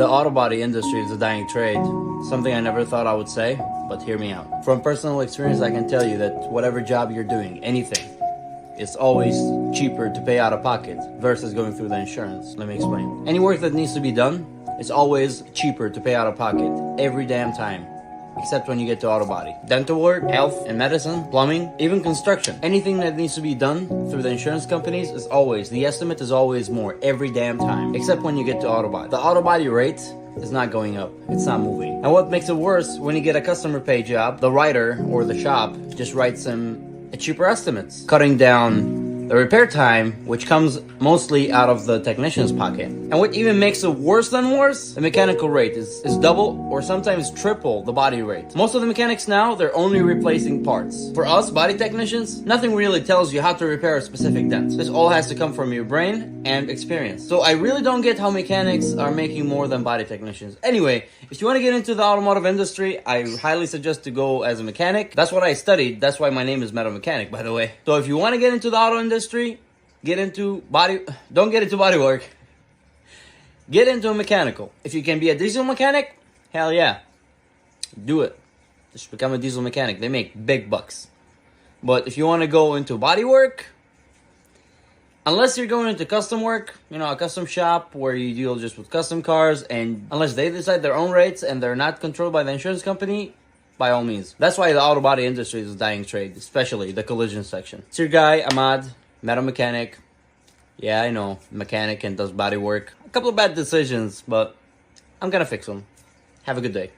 The auto body industry is a dying trade, something I never thought I would say, but hear me out. From personal experience, I can tell you that whatever job you're doing, anything, it's always cheaper to pay out of pocket versus going through the insurance. Let me explain. Any work that needs to be done, it's always cheaper to pay out of pocket every damn time. Except when you get to auto body. Dental work, health and medicine, plumbing, even construction. Anything that needs to be done through the insurance companies is always, the estimate is always more every damn time. Except when you get to auto body. The auto body rate is not going up. It's not moving. And what makes it worse, when you get a customer pay job, the writer or the shop just writes them a cheaper estimates, cutting down the repair time, which comes mostly out of the technician's pocket. And what even makes it worse than worse, the mechanical rate is double or sometimes triple the body rate. Most of the mechanics now, they're only replacing parts. For us, body technicians, nothing really tells you how to repair a specific dent. This all has to come from your brain and experience. So I really don't get how mechanics are making more than body technicians. Anyway, if you want to get into the automotive industry, I highly suggest to go as a mechanic. That's what I studied. That's why my name is Metal Mechanic, by the way. So if you want to get into the auto industry, get into don't get into bodywork. Get into a mechanical. If you can be a diesel mechanic, hell yeah, do it. Just become a diesel mechanic. They make big bucks. But if you want to go into bodywork, unless you're going into custom work, you know, a custom shop where you deal just with custom cars, and unless they decide their own rates and they're not controlled by the insurance company, by all means. That's why the auto body industry is a dying trade, especially the collision section. It's your guy, Ahmad, Metal Mechanic. Yeah, I know, mechanic and does body work. A couple of bad decisions, but I'm gonna fix them. Have a good day.